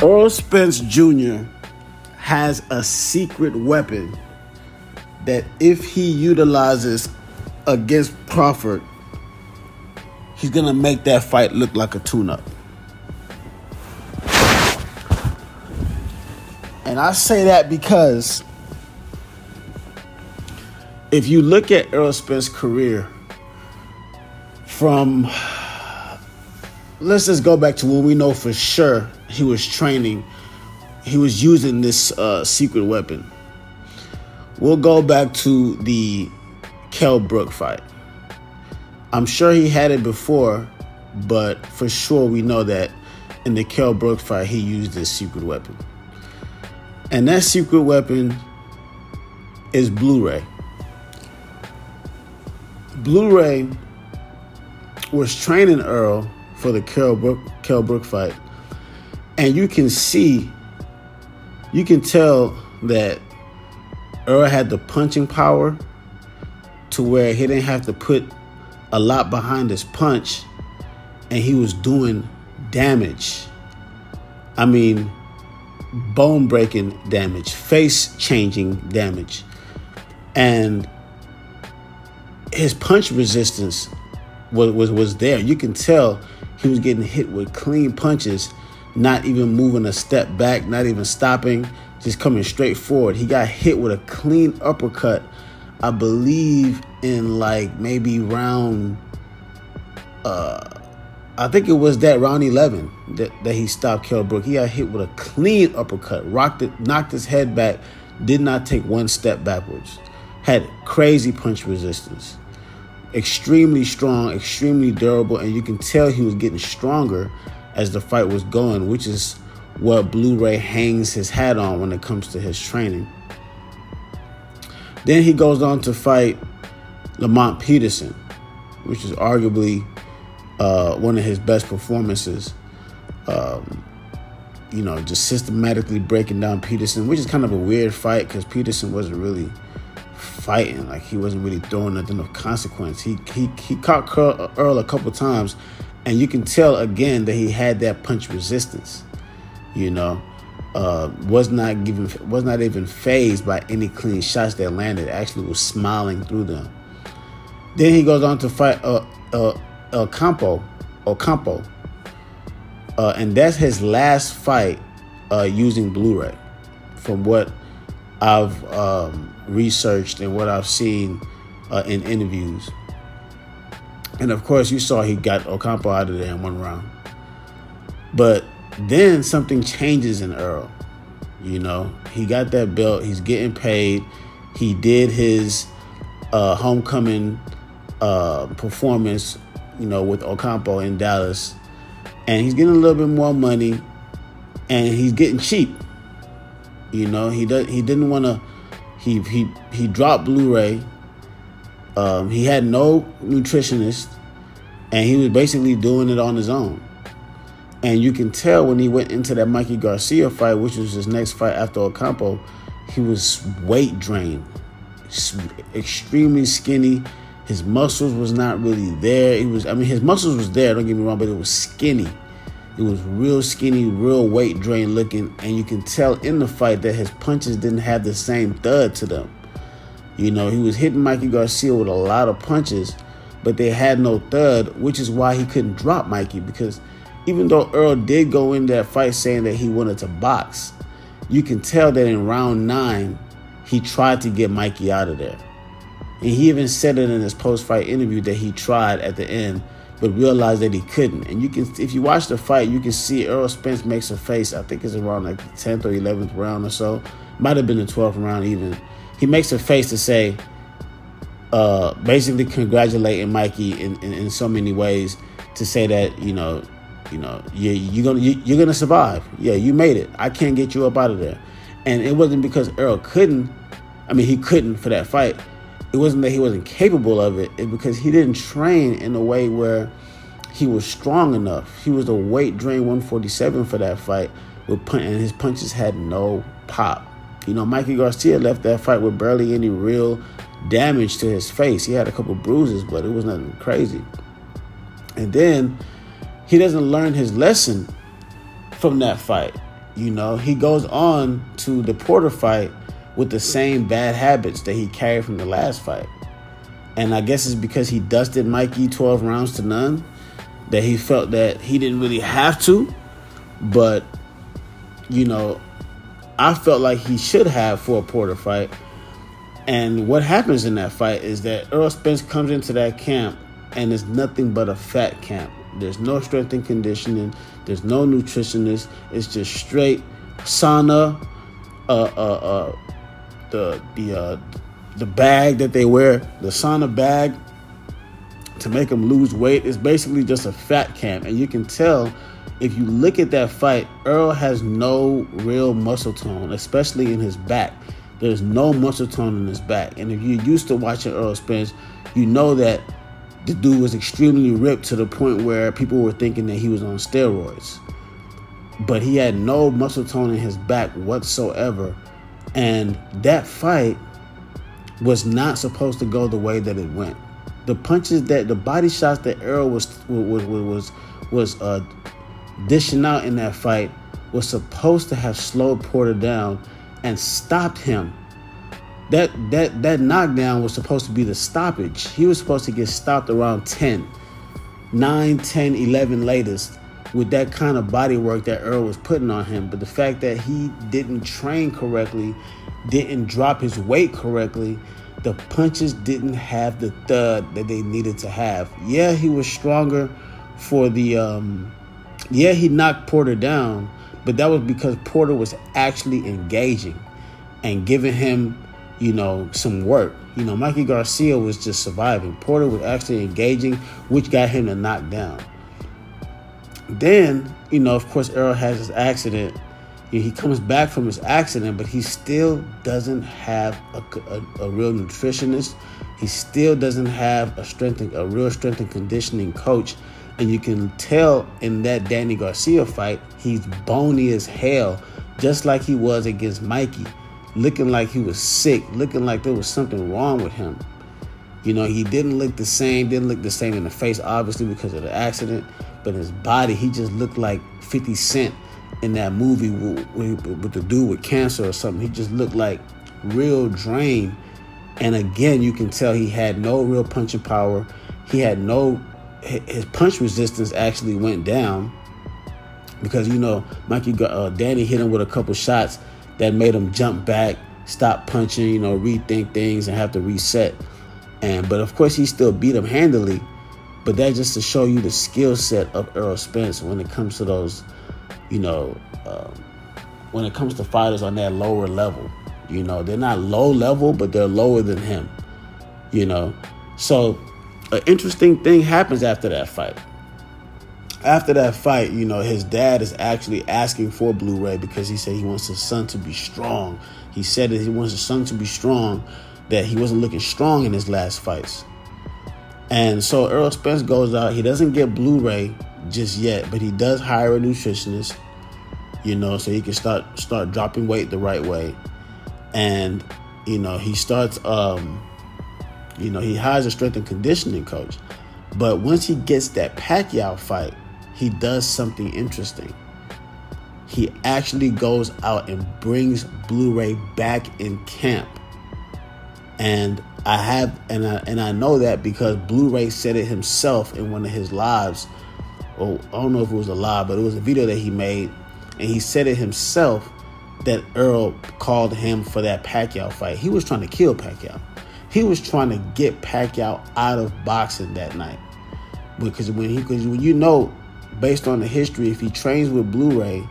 Errol Spence Jr. has a secret weapon that if he utilizes against Crawford, he's going to make that fight look like a tune-up. And I say that because if you look at Errol Spence's career from, let's just go back to when we know for sure he was training, he was using this secret weapon. We'll go back to the Kell Brook fight. I'm sure he had it before, but for sure we know that in the Kell Brook fight, he used this secret weapon. And that secret weapon is Blu-ray. Blu-ray was training Errol for the Kell Brook fight. And you can tell that Errol had the punching power to where he didn't have to put a lot behind his punch, and he was doing damage. I mean, bone-breaking damage, face-changing damage. And his punch resistance was there. You can tell he was getting hit with clean punches, not even moving a step back, not even stopping, just coming straight forward. He got hit with a clean uppercut, I believe in like maybe round, I think it was that round 11 that he stopped Kell Brook. He got hit with a clean uppercut, knocked his head back, did not take one step backwards. Had crazy punch resistance. Extremely strong, extremely durable, and you can tell he was getting stronger as the fight was going, which is what Blu-ray hangs his hat on when it comes to his training. Then he goes on to fight Lamont Peterson, which is arguably one of his best performances. Just systematically breaking down Peterson, which is kind of a weird fight because Peterson wasn't really fighting. Like, he wasn't really throwing nothing of consequence. He caught Errol a couple times, and you can tell again that he had that punch resistance. Was not even fazed by any clean shots that landed. Actually was smiling through them. Then he goes on to fight Ocampo, and that's his last fight using Blu-ray, from what I've researched and what I've seen in interviews. And of course, you saw he got Ocampo out of there in one round. But then something changes in Errol. He got that belt. He's getting paid. He did his homecoming performance, with Ocampo in Dallas. And he's getting a little bit more money. And he's getting cheap. He didn't want to. He dropped Blu-ray. He had no nutritionist. And he was basically doing it on his own. And you can tell when he went into that Mikey Garcia fight, which was his next fight after Ocampo, he was weight drained, extremely skinny. His muscles was not really there. His muscles was there, don't get me wrong, but it was skinny. It was real skinny, real weight drained looking. And you can tell in the fight that his punches didn't have the same thud to them. He was hitting Mikey Garcia with a lot of punches, but they had no thud, which is why he couldn't drop Mikey, because even though Errol did go in that fight saying that he wanted to box, you can tell that in round 9, he tried to get Mikey out of there. And he even said it in his post-fight interview that he tried at the end, but realized that he couldn't. And if you watch the fight, you can see Errol Spence makes a face. I think it's around like the 10th or 11th round or so. Might have been the 12th round even. He makes a face to say, basically congratulating Mikey in so many ways, to say that, you're gonna survive. Yeah, you made it. I can't get you up out of there. And it wasn't because Errol couldn't. He couldn't for that fight. It wasn't that he wasn't capable of it. It's because he didn't train in a way where he was strong enough. He was a weight drain 147 for that fight, and his punches had no pop. Mikey Garcia left that fight with barely any real damage to his face. He had a couple bruises, but it was nothing crazy. And then he doesn't learn his lesson from that fight. He goes on to the Porter fight with the same bad habits that he carried from the last fight. And I guess it's because he dusted Mikey 12 rounds to none that he felt that he didn't really have to. But, I felt like he should have for a Porter fight. And what happens in that fight is that Errol Spence comes into that camp and it's nothing but a fat camp. There's no strength and conditioning. There's no nutritionist. It's just straight sauna, the bag that they wear, the sauna bag to make them lose weight. It's basically just a fat camp. And you can tell if you look at that fight, Errol has no real muscle tone, especially in his back. There's no muscle tone in his back. And if you're used to watching Errol Spence, you know that the dude was extremely ripped to the point where people were thinking that he was on steroids. But he had no muscle tone in his back whatsoever. And that fight was not supposed to go the way that it went. The punches the body shots that Errol was dishing out in that fight was supposed to have slowed Porter down and stopped him. That knockdown was supposed to be the stoppage. He was supposed to get stopped around 9, 10, 11 latest with that kind of body work that Errol was putting on him. But the fact that he didn't train correctly, didn't drop his weight correctly, the punches didn't have the thud that they needed to have. Yeah, he was stronger for the... he knocked Porter down, but that was because Porter was actually engaging and giving him, some work. Mikey Garcia was just surviving. Porter was actually engaging, which got him to knock down. Then, of course, Errol has his accident. He comes back from his accident, but he still doesn't have a real nutritionist. He still doesn't have a real strength and conditioning coach. And you can tell in that Danny Garcia fight, he's bony as hell, just like he was against Mikey, looking like he was sick, looking like there was something wrong with him. He didn't look the same in the face, obviously, because of the accident. But his body, he just looked like 50 Cent in that movie with the dude with cancer or something. He just looked like real drained. And again, you can tell he had no real punching power. His punch resistance actually went down because, Danny hit him with a couple shots that made him jump back, stop punching, rethink things and have to reset. But of course, he still beat him handily. But that's just to show you the skill set of Errol Spence when it comes to those, when it comes to fighters on that lower level. They're not low level, but they're lower than him, So an interesting thing happens after that fight. After that fight, his dad is actually asking for Blu-ray because he said he wants his son to be strong. He said that he wants his son to be strong, that he wasn't looking strong in his last fights. And so Errol Spence goes out. He doesn't get Blu-ray just yet, but he does hire a nutritionist, so he can start dropping weight the right way. And, he starts, he hires a strength and conditioning coach. But once he gets that Pacquiao fight, he does something interesting. He actually goes out and brings Blu-ray back in camp. And I know that because Blu-ray said it himself in one of his lives. Or I don't know if it was a live, but it was a video that he made. And he said it himself that Errol called him for that Pacquiao fight. He was trying to kill Pacquiao. He was trying to get Pacquiao out of boxing that night. Because when based on the history, if he trains with Blu-ray,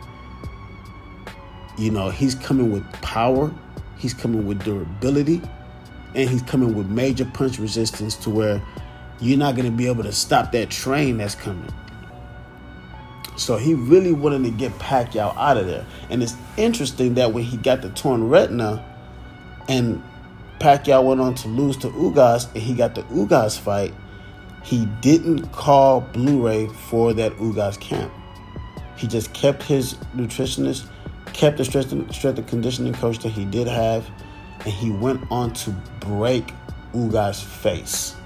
he's coming with power, he's coming with durability, and he's coming with major punch resistance to where you're not going to be able to stop that train that's coming. So he really wanted to get Pacquiao out of there. And it's interesting that when he got the torn retina and Pacquiao went on to lose to Ugas and he got the Ugas fight, he didn't call Blu-ray for that Ugas camp. He just kept his nutritionist, kept the strength and conditioning coach that he did have, and he went on to break Ugas' face.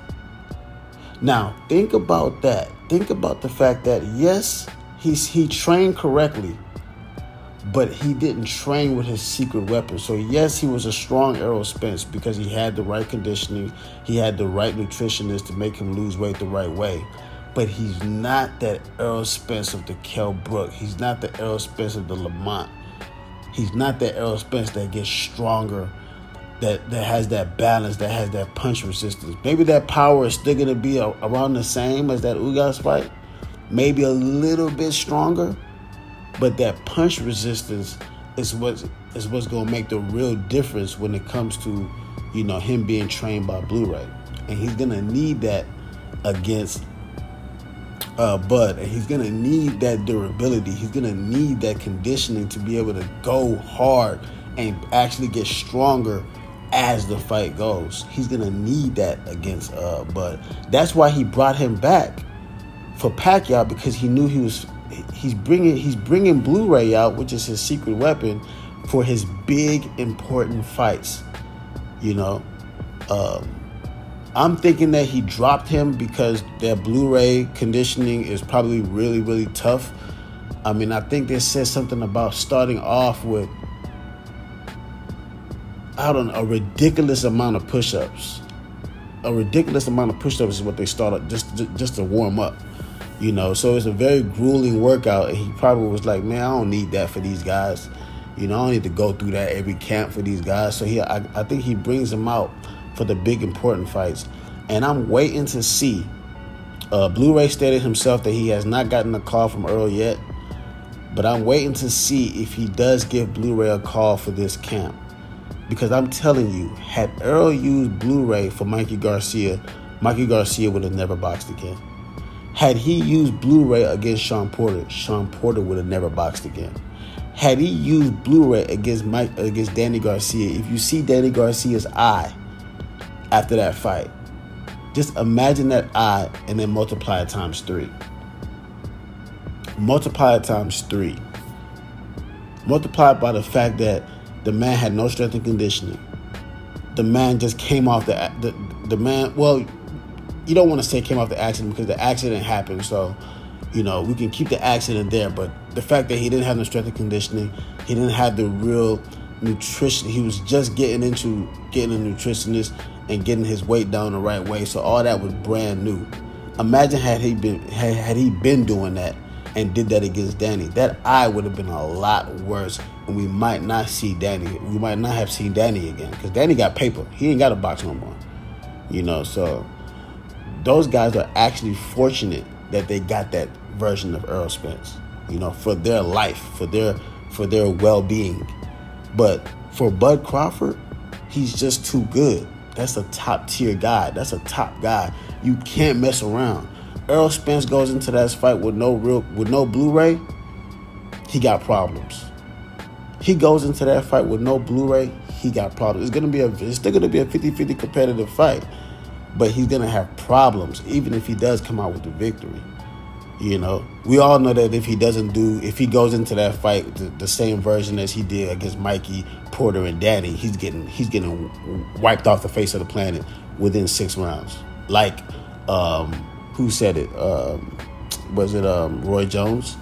Now, think about that. Think about the fact that, yes, he trained correctly, but he didn't train with his secret weapon. So yes, he was a strong Errol Spence because he had the right conditioning, he had the right nutritionist to make him lose weight the right way. But he's not that Errol Spence of the Kell Brook. He's not the Errol Spence of the Lamont. He's not that Errol Spence that gets stronger, that has that balance, that has that punch resistance. Maybe that power is still going to be around the same as that Ugas fight. Maybe a little bit stronger. But that punch resistance is what's going to make the real difference when it comes to, him being trained by Blu-ray. And he's going to need that against Bud, and he's gonna need that durability. He's gonna need that conditioning to be able to go hard and actually get stronger as the fight goes. He's gonna need that against Bud. That's why he brought him back for Pacquiao, because he knew he's bringing Blu-ray out, which is his secret weapon, for his big important fights. I'm thinking that he dropped him because their Blu-ray conditioning is probably really, really tough. I mean, I think they said something about starting off with, a ridiculous amount of push-ups. A ridiculous amount of push-ups is what they started just to warm up. So it's a very grueling workout, and he probably was like, man, I don't need that for these guys. I don't need to go through that every camp for these guys. So I think he brings them out for the big important fights. And I'm waiting to see. Blu-ray stated himself that he has not gotten a call from Errol yet, but I'm waiting to see if he does give Blu-ray a call for this camp. Because I'm telling you, had Errol used Blu-ray for Mikey Garcia would have never boxed again. Had he used Blu-ray against Sean Porter would have never boxed again. Had he used Blu-ray against Danny Garcia, if you see Danny Garcia's eye after that fight, just imagine that eye and then multiply it times 3. Multiply it times 3. Multiply it by the fact that the man had no strength and conditioning. The man just came off the man. Well, you don't want to say came off the accident because the accident happened. So, we can keep the accident there. But the fact that he didn't have no strength and conditioning, he didn't have the real nutrition. He was just getting a nutritionist and getting his weight down the right way. So all that was brand new. Imagine had he been doing that and did that against Danny. That eye would have been a lot worse, and we might not see Danny. We might not have seen Danny again because Danny got paper. He ain't got a box no more. So those guys are actually fortunate that they got that version of Errol Spence. For their life, for their well-being. But for Bud Crawford, he's just too good. That's a top-tier guy. That's a top guy. You can't mess around. Errol Spence goes into that fight with no Blu-ray. He got problems. He goes into that fight with no Blu-ray. He got problems. It's still going to be a 50-50 competitive fight, but he's going to have problems, even if he does come out with the victory. We all know that if he goes into that fight the same version as he did against Mikey, Porter, and Danny, he's getting wiped off the face of the planet within 6 rounds. Like, who said it? Was it Roy Jones?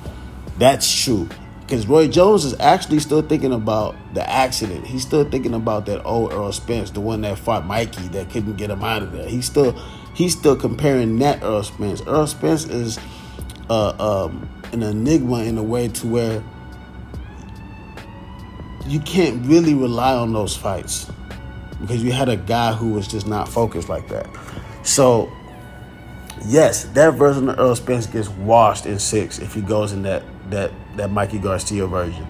That's true. Because Roy Jones is actually still thinking about the accident. He's still thinking about that old Errol Spence, the one that fought Mikey that couldn't get him out of there. He's still comparing that Errol Spence. Errol Spence is an enigma in a way to where you can't really rely on those fights because you had a guy who was just not focused like that. So, yes, that version of Errol Spence gets washed in 6 if he goes in that Mikey Garcia version.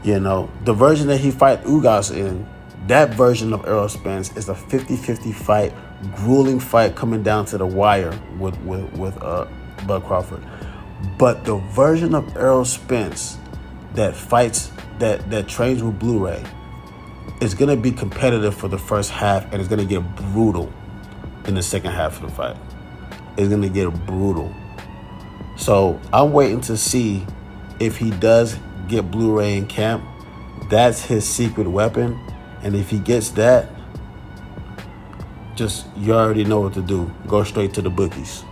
The version that he fight Ugas in, that version of Errol Spence is a 50-50 fight, grueling fight coming down to the wire with Bud Crawford. But the version of Errol Spence that fights, that trains with Blu-ray, is going to be competitive for the first half, and it's going to get brutal in the second half of the fight. It's going to get brutal. So I'm waiting to see if he does get Blu-ray in camp. That's his secret weapon. And if he gets that, just, you already know what to do. Go straight to the bookies.